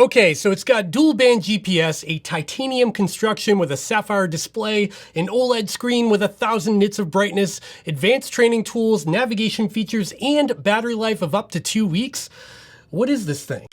Okay, so it's got dual band GPS, a titanium construction with a sapphire display, an OLED screen with 1,000 nits of brightness, advanced training tools, navigation features, and battery life of up to 2 weeks. What is this thing?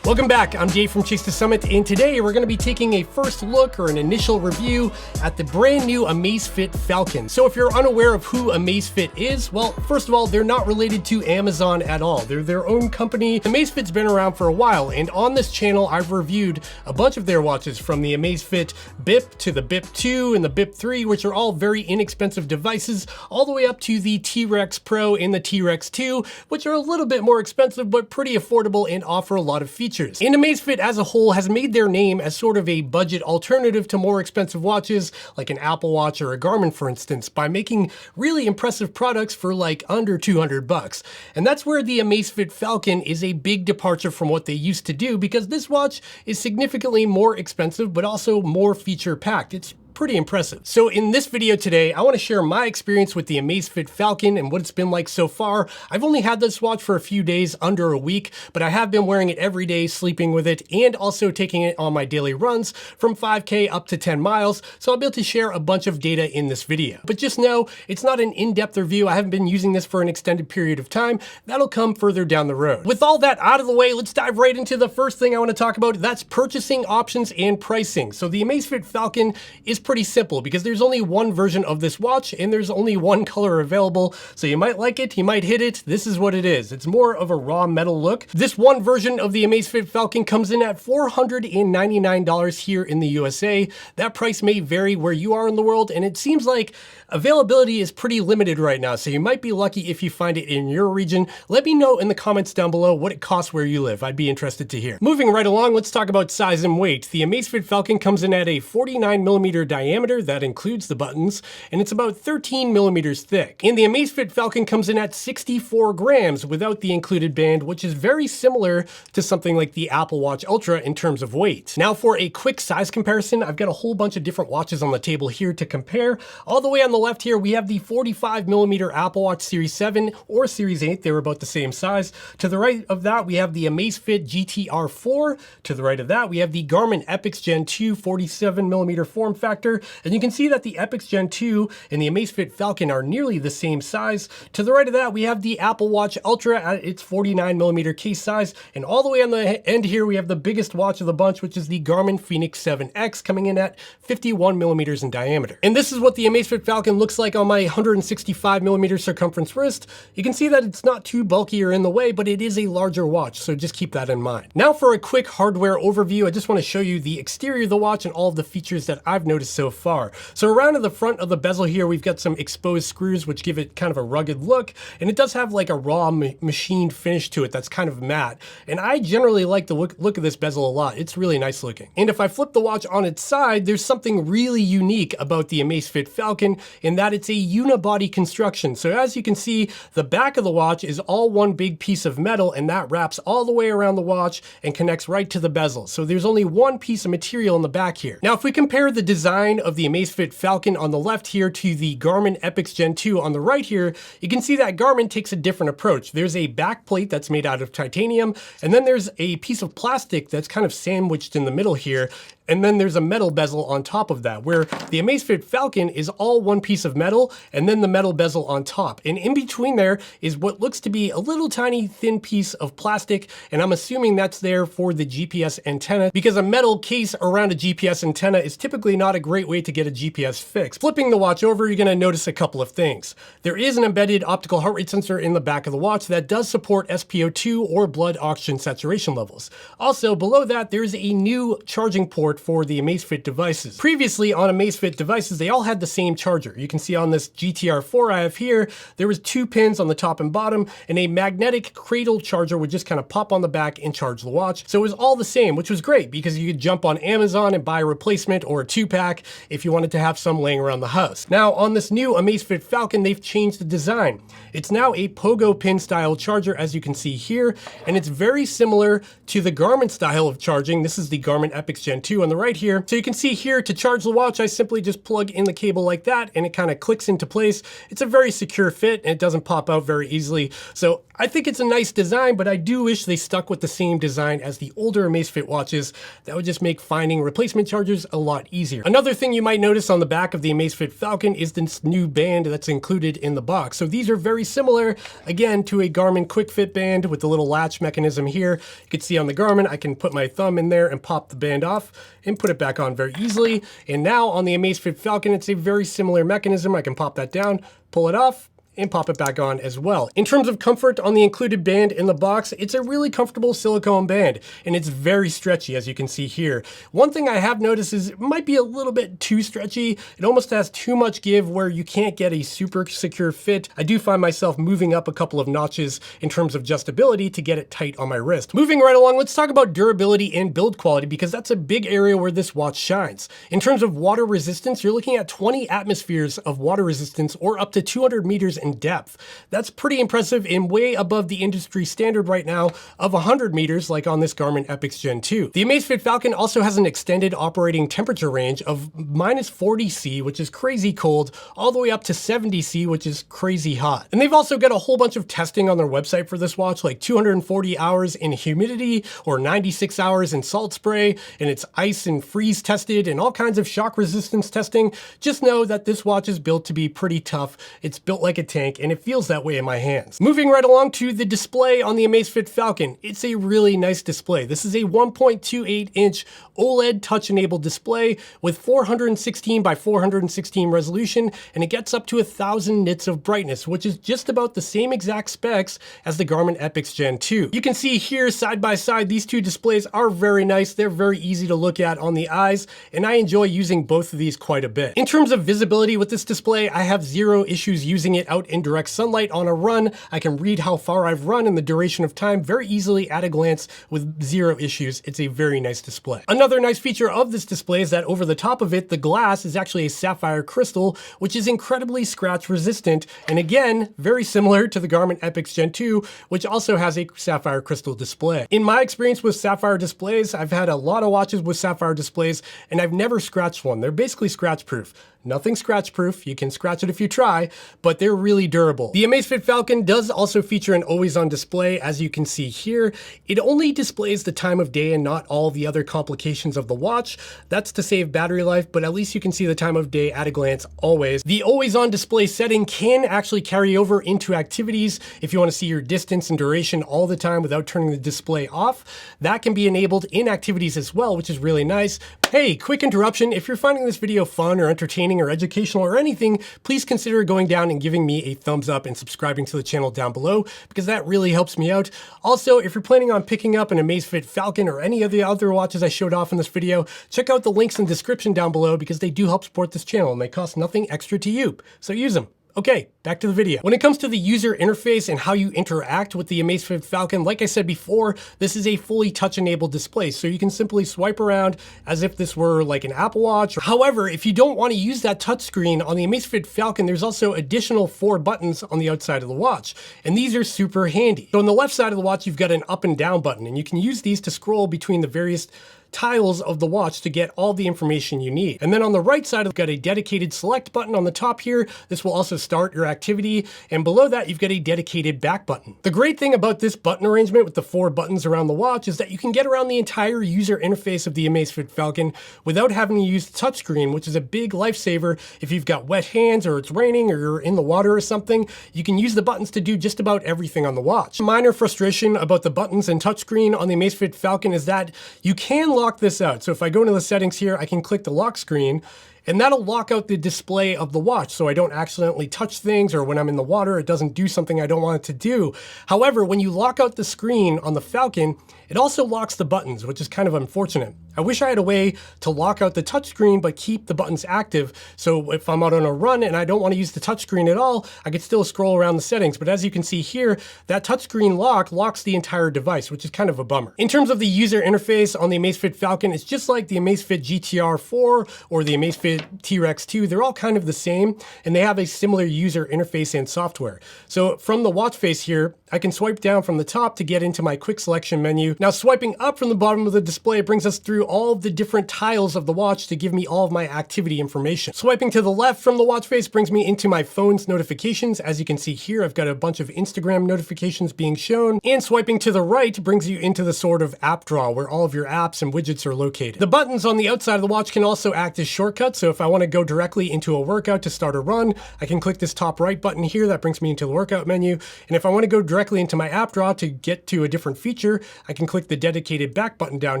Welcome back, I'm Dave from Chase to Summit, and today we're going to be taking a first look or an initial review at the brand new Amazfit Falcon. So if you're unaware of who Amazfit is, well, first of all, they're not related to Amazon at all. They're their own company. Amazfit's been around for a while, and on this channel I've reviewed a bunch of their watches, from the Amazfit BIP to the BIP 2 and the BIP 3, which are all very inexpensive devices, all the way up to the T-Rex Pro and the T-Rex 2, which are a little bit more expensive but pretty affordable and offer a lot of features. And Amazfit as a whole has made their name as sort of a budget alternative to more expensive watches like an Apple Watch or a Garmin, for instance, by making really impressive products for like under 200 bucks. And that's where the Amazfit Falcon is a big departure from what they used to do, because this watch is significantly more expensive but also more feature packed. It's pretty impressive. So in this video today, I want to share my experience with the Amazfit Falcon and what it's been like so far. I've only had this watch for a few days, under a week, but I have been wearing it every day, sleeping with it, and also taking it on my daily runs from 5K up to 10 miles. So I'll be able to share a bunch of data in this video. But just know, it's not an in-depth review. I haven't been using this for an extended period of time. That'll come further down the road. With all that out of the way, let's dive right into the first thing I want to talk about. That's purchasing options and pricing. So the Amazfit Falcon is pretty simple because there's only one version of this watch and there's only one color available. So you might like it, you might hit it. This is what it is. It's more of a raw metal look. This one version of the Amazfit Falcon comes in at $499 here in the USA. That price may vary where you are in the world, and it seems like availability is pretty limited right now. So you might be lucky if you find it in your region. Let me know in the comments down below what it costs where you live. I'd be interested to hear. Moving right along, let's talk about size and weight. The Amazfit Falcon comes in at a 49mm diameter. That includes the buttons, and it's about 13 millimeters thick. And the Amazfit Falcon comes in at 64 grams without the included band, which is very similar to something like the Apple Watch Ultra in terms of weight. Now for a quick size comparison, I've got a whole bunch of different watches on the table here to compare. All the way on the left here, we have the 45mm Apple Watch Series 7 or Series 8. They were about the same size. To the right of that, we have the Amazfit GTR 4. To the right of that, we have the Garmin Epix Gen 2 47mm form factor. And you can see that the Epix Gen 2 and the Amazfit Falcon are nearly the same size. To the right of that, we have the Apple Watch Ultra at its 49mm case size. And all the way on the end here, we have the biggest watch of the bunch, which is the Garmin Fenix 7X, coming in at 51mm in diameter. And this is what the Amazfit Falcon looks like on my 165mm circumference wrist. You can see that it's not too bulky or in the way, but it is a larger watch, so just keep that in mind. Now for a quick hardware overview, I just want to show you the exterior of the watch and all of the features that I've noticed so far. So around to the front of the bezel here, we've got some exposed screws which give it kind of a rugged look, and it does have like a raw machined finish to it that's kind of matte. And I generally like the look of this bezel a lot. It's really nice looking. And if I flip the watch on its side, there's something really unique about the Amazfit Falcon in that it's a unibody construction. So as you can see, the back of the watch is all one big piece of metal, and that wraps all the way around the watch and connects right to the bezel. So there's only one piece of material in the back here. Now if we compare the design of the Amazfit Falcon on the left here to the Garmin Epix Gen 2 on the right here, you can see that Garmin takes a different approach. There's a back plate that's made out of titanium, and then there's a piece of plastic that's kind of sandwiched in the middle here. And then there's a metal bezel on top of that, where the Amazfit Falcon is all one piece of metal and then the metal bezel on top. And in between there is what looks to be a little tiny thin piece of plastic, and I'm assuming that's there for the GPS antenna, because a metal case around a GPS antenna is typically not a great way to get a GPS fix. Flipping the watch over, you're going to notice a couple of things. There is an embedded optical heart rate sensor in the back of the watch that does support SpO2 or blood oxygen saturation levels. Also, below that, there's a new charging port for the Amazfit devices. Previously on Amazfit devices, they all had the same charger. You can see on this GTR 4 I have here, there was 2 pins on the top and bottom, and a magnetic cradle charger would just kind of pop on the back and charge the watch. So it was all the same, which was great because you could jump on Amazon and buy a replacement or a 2-pack back if you wanted to have some laying around the house. Now, on this new Amazfit Falcon, they've changed the design. It's now a pogo pin style charger, as you can see here, and it's very similar to the Garmin style of charging. This is the Garmin Epix Gen 2 on the right here. So you can see here, to charge the watch, I simply just plug in the cable like that, and it kind of clicks into place. It's a very secure fit, and it doesn't pop out very easily. So I think it's a nice design, but I do wish they stuck with the same design as the older Amazfit watches. That would just make finding replacement chargers a lot easier. Another thing you might notice on the back of the Amazfit Falcon is this new band that's included in the box. So these are very similar, again, to a Garmin Quick Fit band with the little latch mechanism here. You can see on the Garmin, I can put my thumb in there and pop the band off and put it back on very easily. And now on the Amazfit Falcon, it's a very similar mechanism. I can pop that down, pull it off, and pop it back on as well. In terms of comfort on the included band in the box, it's a really comfortable silicone band, and it's very stretchy, as you can see here. One thing I have noticed is it might be a little bit too stretchy. It almost has too much give where you can't get a super secure fit. I do find myself moving up a couple of notches in terms of adjustability to get it tight on my wrist. Moving right along, let's talk about durability and build quality, because that's a big area where this watch shines. In terms of water resistance, you're looking at 20 atmospheres of water resistance, or up to 200 meters in depth. That's pretty impressive and way above the industry standard right now of 100 meters like on this Garmin Epix Gen 2. The Amazfit Falcon also has an extended operating temperature range of -40°C, which is crazy cold, all the way up to 70°C, which is crazy hot. And they've also got a whole bunch of testing on their website for this watch, like 240 hours in humidity or 96 hours in salt spray, and it's ice and freeze tested and all kinds of shock resistance testing. Just know that this watch is built to be pretty tough. It's built like a tank, and it feels that way in my hands. Moving right along to the display on the Amazfit Falcon, it's a really nice display. This is a 1.28-inch OLED touch-enabled display with 416 by 416 resolution, and it gets up to 1,000 nits of brightness, which is just about the same exact specs as the Garmin Epix Gen 2. You can see here side by side, these two displays are very nice. They're very easy to look at on the eyes, and I enjoy using both of these quite a bit. In terms of visibility with this display, I have zero issues using it out in direct sunlight on a run. I can read how far I've run and the duration of time very easily at a glance with zero issues. It's a very nice display. Another nice feature of this display is that over the top of it, the glass is actually a sapphire crystal, which is incredibly scratch resistant. And again, very similar to the Garmin Epix Gen 2, which also has a sapphire crystal display. In my experience with sapphire displays, I've had a lot of watches with sapphire displays, and I've never scratched one. They're basically scratch proof. Nothing scratch proof, you can scratch it if you try, but they're really durable. The Amazfit Falcon does also feature an always on display, as you can see here. It only displays the time of day and not all the other complications of the watch. That's to save battery life, but at least you can see the time of day at a glance always. The always on display setting can actually carry over into activities if you want to see your distance and duration all the time without turning the display off. That can be enabled in activities as well, which is really nice. Hey, quick interruption. If you're finding this video fun or entertaining or educational or anything, please consider going down and giving me a thumbs up and subscribing to the channel down below, because that really helps me out. Also, if you're planning on picking up an Amazfit Falcon or any of the other watches I showed off in this video, check out the links in the description down below, because they do help support this channel and they cost nothing extra to you. So use them. Okay, back to the video. When it comes to the user interface and how you interact with the Amazfit Falcon, like I said before, this is a fully touch-enabled display, so you can simply swipe around as if this were like an Apple Watch. However, if you don't want to use that touchscreen on the Amazfit Falcon, there's also additional 4 buttons on the outside of the watch, and these are super handy. So on the left side of the watch, you've got an up and down button, and you can use these to scroll between the various tiles of the watch to get all the information you need. And then on the right side, you've got a dedicated select button on the top here. This will also start your activity. And below that, you've got a dedicated back button. The great thing about this button arrangement with the 4 buttons around the watch is that you can get around the entire user interface of the Amazfit Falcon without having to use the touchscreen, which is a big lifesaver if you've got wet hands or it's raining or you're in the water or something. You can use the buttons to do just about everything on the watch. Minor frustration about the buttons and touchscreen on the Amazfit Falcon is that you can lock this out. So if I go into the settings here, I can click the lock screen, and that'll lock out the display of the watch so I don't accidentally touch things, or when I'm in the water, it doesn't do something I don't want it to do. However, when you lock out the screen on the Falcon, it also locks the buttons, which is kind of unfortunate. I wish I had a way to lock out the touchscreen but keep the buttons active, so if I'm out on a run and I don't want to use the touchscreen at all, I could still scroll around the settings. But as you can see here, that touchscreen lock locks the entire device, which is kind of a bummer. In terms of the user interface on the Amazfit Falcon, it's just like the Amazfit GTR 4 or the Amazfit T-Rex 2. They're all kind of the same, and they have a similar user interface and software. So from the watch face here, I can swipe down from the top to get into my quick selection menu. Now swiping up from the bottom of the display brings us through all of the different tiles of the watch to give me all of my activity information. Swiping to the left from the watch face brings me into my phone's notifications. As you can see here, I've got a bunch of Instagram notifications being shown. And swiping to the right brings you into the sort of app drawer where all of your apps and widgets are located. The buttons on the outside of the watch can also act as shortcuts. So if I want to go directly into a workout to start a run, I can click this top right button here. That brings me into the workout menu. And if I want to go directly into my app drawer to get to a different feature, I can click the dedicated back button down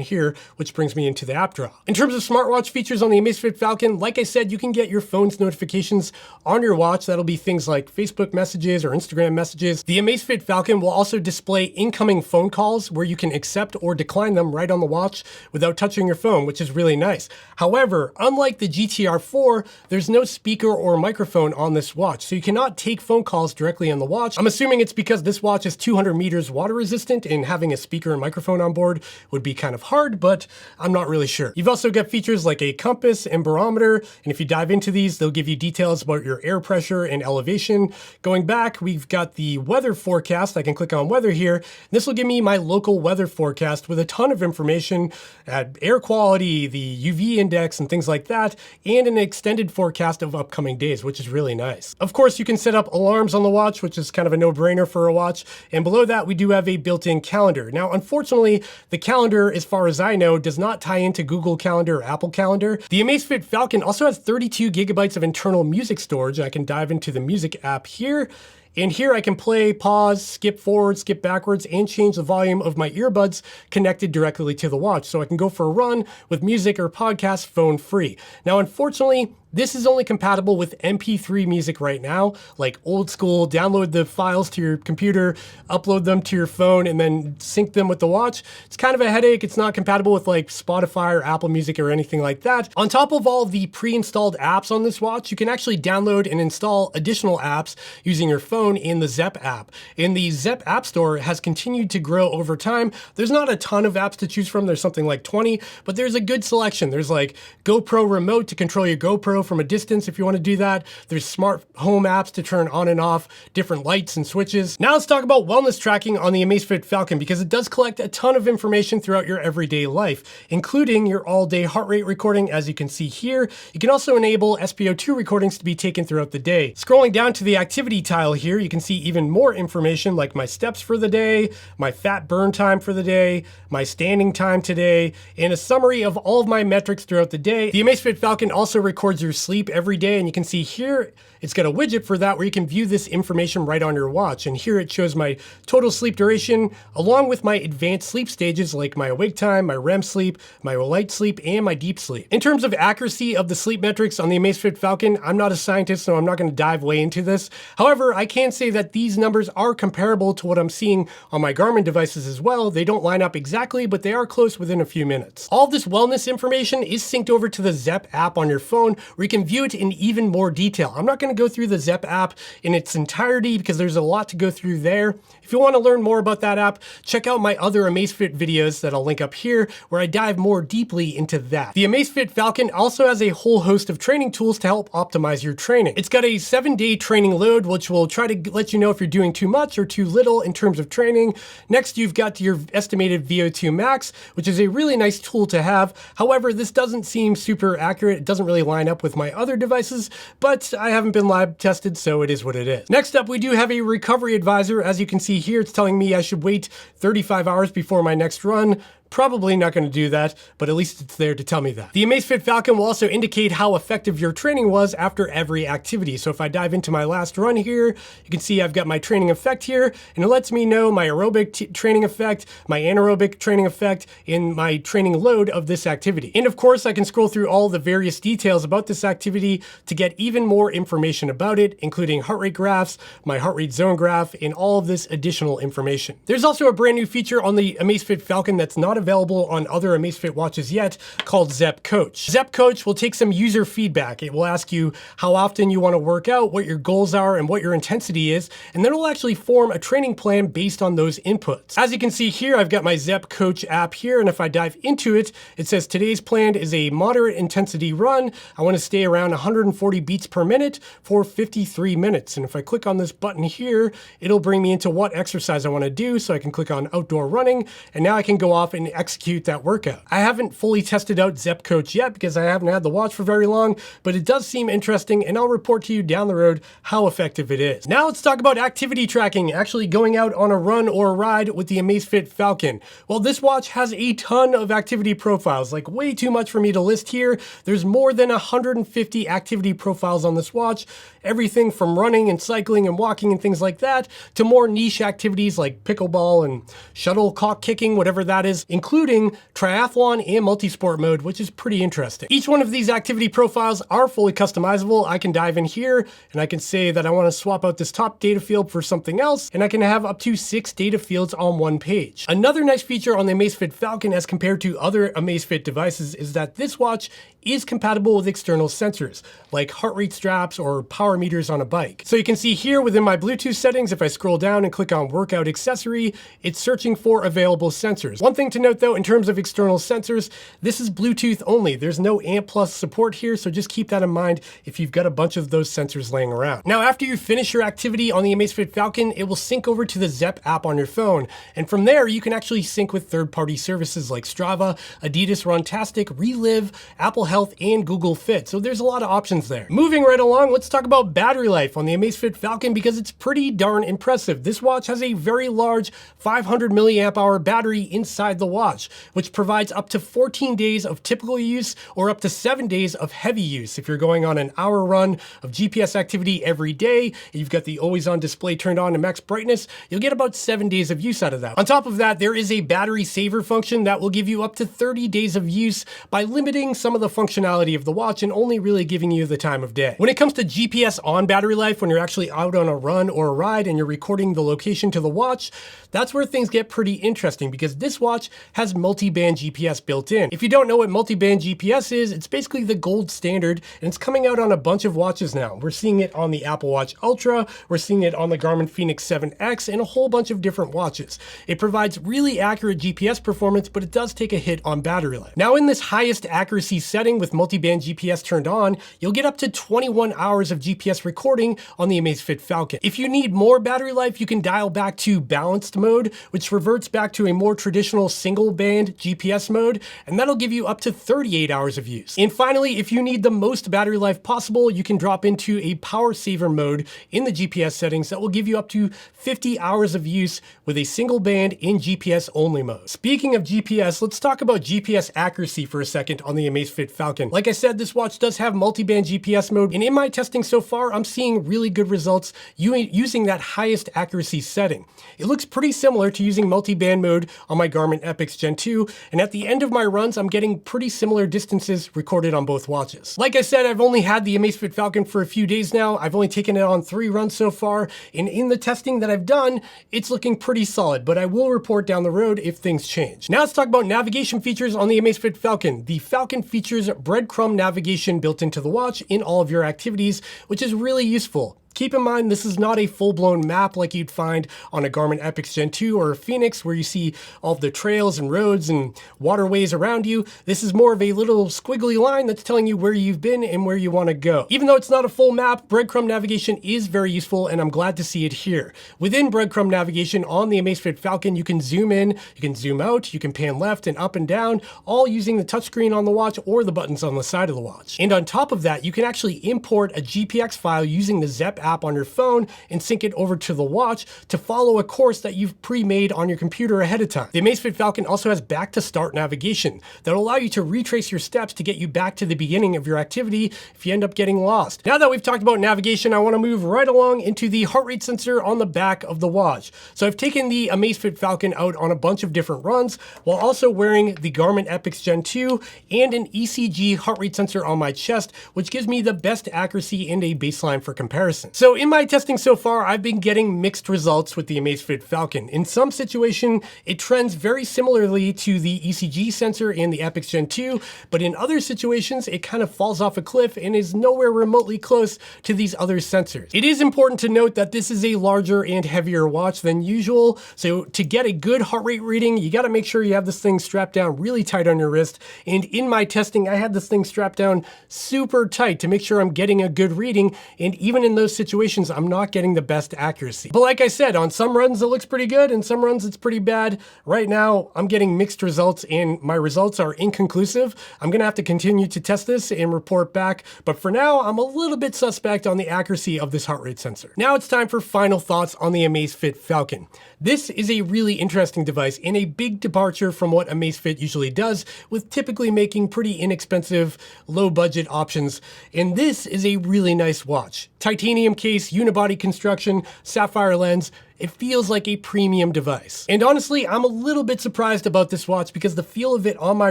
here, which brings me into the app drawer. In terms of smartwatch features on the Amazfit Falcon, like I said, you can get your phone's notifications on your watch. That'll be things like Facebook messages or Instagram messages. The Amazfit Falcon will also display incoming phone calls where you can accept or decline them right on the watch without touching your phone, which is really nice. However, unlike the GTR 4, there's no speaker or microphone on this watch, so you cannot take phone calls directly on the watch. I'm assuming it's because this watch is 200 meters water resistant, and having a speaker and microphone on board would be kind of hard, but I'm not really sure. You've also got features like a compass and barometer, and if you dive into these, they'll give you details about your air pressure and elevation. Going back, we've got the weather forecast. I can click on weather here. This will give me my local weather forecast with a ton of information, air quality, the UV index, and things like that, and an extended forecast of upcoming days, which is really nice. Of course, you can set up alarms on the watch, which is kind of a no-brainer for a watch. And below that, we do have a built-in calendar. Now, unfortunately, the calendar, as far as I know, does not tie into Google Calendar or Apple Calendar. The Amazfit Falcon also has 32 gigabytes of internal music storage. I can dive into the music app here. And here I can play, pause, skip forward, skip backwards, and change the volume of my earbuds connected directly to the watch. So I can go for a run with music or podcast phone free. Now, unfortunately, this is only compatible with MP3 music right now, like old school, download the files to your computer, upload them to your phone, and then sync them with the watch. It's kind of a headache. It's not compatible with like Spotify or Apple Music or anything like that. On top of all the pre-installed apps on this watch, you can actually download and install additional apps using your phone in the Zepp app. And the Zepp App Store has continued to grow over time. There's not a ton of apps to choose from. There's something like 20, but there's a good selection. There's like GoPro Remote to control your GoPro from a distance if you want to do that. There's smart home apps to turn on and off different lights and switches. Now let's talk about wellness tracking on the Amazfit Falcon, because it does collect a ton of information throughout your everyday life, including your all-day heart rate recording, as you can see here. You can also enable SpO2 recordings to be taken throughout the day. Scrolling down to the activity tile here, you can see even more information like my steps for the day, my fat burn time for the day, my standing time today, and a summary of all of my metrics throughout the day. The Amazfit Falcon also records your sleep every day, and you can see here it's got a widget for that where you can view this information right on your watch. And here it shows my total sleep duration along with my advanced sleep stages like my awake time, my REM sleep, my light sleep, and my deep sleep. In terms of accuracy of the sleep metrics on the Amazfit Falcon, I'm not a scientist, so I'm not going to dive way into this. However, I can say that these numbers are comparable to what I'm seeing on my Garmin devices as well. They don't line up exactly, but they are close within a few minutes. All this wellness information is synced over to the Zepp app on your phone, where you can view it in even more detail. I'm not going to go through the Zepp app in its entirety because there's a lot to go through there. If you want to learn more about that app, check out my other Amazfit videos that I'll link up here, where I dive more deeply into that. The Amazfit Falcon also has a whole host of training tools to help optimize your training. It's got a 7-day training load, which will try to let you know if you're doing too much or too little in terms of training. Next, you've got your estimated VO2 max, which is a really nice tool to have. However, this doesn't seem super accurate. It doesn't really line up with my other devices, but I haven't been lab tested, so it is what it is. Next up, we do have a recovery advisor. As you can see here, it's telling me I should wait 35 hours before my next run. Probably not going to do that, but at least it's there to tell me that. The Amazfit Falcon will also indicate how effective your training was after every activity. So if I dive into my last run here, you can see I've got my training effect here, and it lets me know my aerobic training effect, my anaerobic training effect, and my training load of this activity. And of course, I can scroll through all the various details about this activity to get even more information about it, including heart rate graphs, my heart rate zone graph, and all of this additional information. There's also a brand new feature on the Amazfit Falcon that's not available on other Amazfit watches yet, called Zepp Coach. Zepp Coach will take some user feedback. It will ask you how often you want to work out, what your goals are, and what your intensity is, and then it will actually form a training plan based on those inputs. As you can see here, I've got my Zepp Coach app here, and if I dive into it, it says today's plan is a moderate intensity run. I want to stay around 140 beats per minute for 53 minutes. And if I click on this button here, it'll bring me into what exercise I want to do. So I can click on outdoor running, and now I can go off and execute that workout. I haven't fully tested out Zepp Coach yet because I haven't had the watch for very long, but it does seem interesting, and I'll report to you down the road how effective it is. Now let's talk about activity tracking, actually going out on a run or a ride with the Amazfit Falcon. Well, this watch has a ton of activity profiles, like way too much for me to list here. There's more than 150 activity profiles on this watch, everything from running and cycling and walking and things like that, to more niche activities like pickleball and shuttlecock kicking, whatever that is, including triathlon and multisport mode, which is pretty interesting. Each one of these activity profiles are fully customizable. I can dive in here and I can say that I want to swap out this top data field for something else, and I can have up to 6 data fields on one page. Another nice feature on the Amazfit Falcon as compared to other Amazfit devices is that this watch is compatible with external sensors like heart rate straps or power meters on a bike. So you can see here within my Bluetooth settings, if I scroll down and click on workout accessory, it's searching for available sensors. One thing to note though, in terms of external sensors, this is Bluetooth only. There's no AMP Plus support here, so just keep that in mind if you've got a bunch of those sensors laying around. Now, after you finish your activity on the Amazfit Falcon, it will sync over to the Zepp app on your phone. And from there, you can actually sync with third-party services like Strava, Adidas Runtastic, Relive, Apple Health, and Google Fit. So there's a lot of options there. Moving right along, let's talk about battery life on the Amazfit Falcon because it's pretty darn impressive. This watch has a very large 500 milliamp hour battery inside the watch, which provides up to 14 days of typical use or up to 7 days of heavy use. If you're going on an hour run of GPS activity every day, and you've got the always on display turned on to max brightness, you'll get about 7 days of use out of that. On top of that, there is a battery saver function that will give you up to 30 days of use by limiting some of the functionality of the watch and only really giving you the time of day. When it comes to GPS on battery life, when you're actually out on a run or a ride and you're recording the location to the watch, that's where things get pretty interesting because this watch has multi-band GPS built in. If you don't know what multi-band GPS is, it's basically the gold standard, and it's coming out on a bunch of watches now. We're seeing it on the Apple Watch Ultra, we're seeing it on the Garmin Fenix 7X, and a whole bunch of different watches. It provides really accurate GPS performance, but it does take a hit on battery life. Now, in this highest accuracy setting with multi-band GPS turned on, you'll get up to 21 hours of GPS recording on the Amazfit Falcon. If you need more battery life, you can dial back to balanced mode, which reverts back to a more traditional single band GPS mode, and that'll give you up to 38 hours of use. And finally, if you need the most battery life possible, you can drop into a power saver mode in the GPS settings that will give you up to 50 hours of use with a single band in GPS only mode. Speaking of GPS, let's talk about GPS accuracy for a second on the Amazfit Falcon. Like I said, this watch does have multi-band GPS mode, and in my testing so far, I'm seeing really good results using that highest accuracy setting. It looks pretty similar to using multi-band mode on my Garmin Epix Gen 2, and at the end of my runs, I'm getting pretty similar distances recorded on both watches. Like I said, I've only had the Amazfit Falcon for a few days now. I've only taken it on 3 runs so far, and in the testing that I've done, it's looking pretty solid, but I will report down the road if things change. Now let's talk about navigation features on the Amazfit Falcon. The Falcon features breadcrumb navigation built into the watch in all of your activities, which is really useful. Keep in mind, this is not a full-blown map like you'd find on a Garmin Epix Gen 2 or a Fenix where you see all of the trails and roads and waterways around you. This is more of a little squiggly line that's telling you where you've been and where you want to go. Even though it's not a full map, breadcrumb navigation is very useful, and I'm glad to see it here. Within breadcrumb navigation on the Amazfit Falcon, you can zoom in, you can zoom out, you can pan left and up and down, all using the touchscreen on the watch or the buttons on the side of the watch. And on top of that, you can actually import a GPX file using the Zepp app on your phone and sync it over to the watch to follow a course that you've pre-made on your computer ahead of time. The Amazfit Falcon also has back to start navigation that will allow you to retrace your steps to get you back to the beginning of your activity if you end up getting lost. Now that we've talked about navigation, I want to move right along into the heart rate sensor on the back of the watch. So I've taken the Amazfit Falcon out on a bunch of different runs while also wearing the Garmin Epix Gen 2 and an ECG heart rate sensor on my chest, which gives me the best accuracy and a baseline for comparison. Falcon. So in my testing so far, I've been getting mixed results with the Amazfit Falcon. In some situation, it trends very similarly to the ECG sensor and the Epix Gen 2, but in other situations, it kind of falls off a cliff and is nowhere remotely close to these other sensors. It is important to note that this is a larger and heavier watch than usual, so to get a good heart rate reading, you gotta make sure you have this thing strapped down really tight on your wrist. And in my testing, I had this thing strapped down super tight to make sure I'm getting a good reading, and even in those situations, I'm not getting the best accuracy. But like I said, on some runs it looks pretty good, and some runs it's pretty bad. Right now, I'm getting mixed results, and my results are inconclusive. I'm gonna have to continue to test this and report back, but for now, I'm a little bit suspect on the accuracy of this heart rate sensor. Now it's time for final thoughts on the Amazfit Falcon. This is a really interesting device and a big departure from what Amazfit usually does, with typically making pretty inexpensive, low-budget options, and this is a really nice watch. Titanium case, unibody construction, sapphire lens. It feels like a premium device. And honestly, I'm a little bit surprised about this watch because the feel of it on my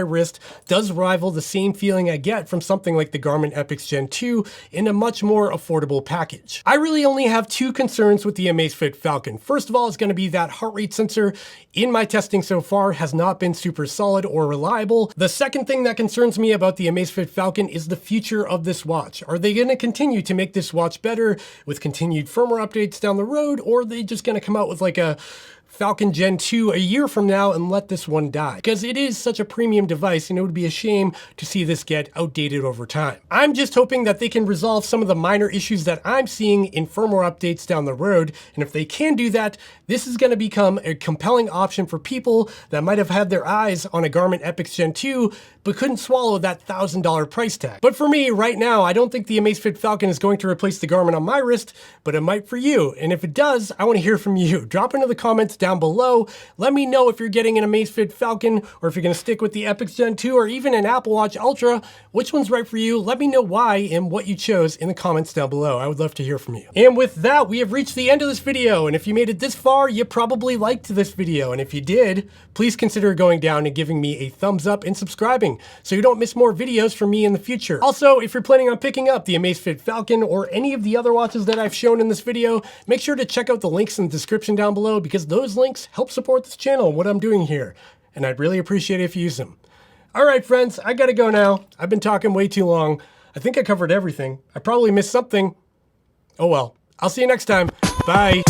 wrist does rival the same feeling I get from something like the Garmin Epix Gen 2 in a much more affordable package. I really only have two concerns with the Amazfit Falcon. First of all, it's gonna be that heart rate sensor in my testing so far has not been super solid or reliable. The second thing that concerns me about the Amazfit Falcon is the future of this watch. Are they gonna continue to make this watch better with continued firmware updates down the road, or are they just gonna come out with like a Falcon Gen 2 a year from now and let this one die? Because it is such a premium device and it would be a shame to see this get outdated over time. I'm just hoping that they can resolve some of the minor issues that I'm seeing in firmware updates down the road, and if they can do that, this is going to become a compelling option for people that might have had their eyes on a Garmin Epix Gen 2 but couldn't swallow that $1,000 price tag. But for me, right now, I don't think the Amazfit Falcon is going to replace the Garmin on my wrist, but it might for you. And if it does, I want to hear from you. Drop into the comments down below. Let me know if you're getting an Amazfit Falcon, or if you're going to stick with the Epix Gen 2, or even an Apple Watch Ultra. Which one's right for you? Let me know why and what you chose in the comments down below. I would love to hear from you. And with that, we have reached the end of this video. And if you made it this far, you probably liked this video. And if you did, please consider going down and giving me a thumbs up and subscribing so you don't miss more videos from me in the future. Also, if you're planning on picking up the Amazfit Falcon or any of the other watches that I've shown in this video, make sure to check out the links in the description down below, because those links help support this channel and what I'm doing here, and I'd really appreciate it if you use them. All right, friends, I gotta go now. I've been talking way too long. I think I covered everything. I probably missed something. Oh well. I'll see you next time. Bye.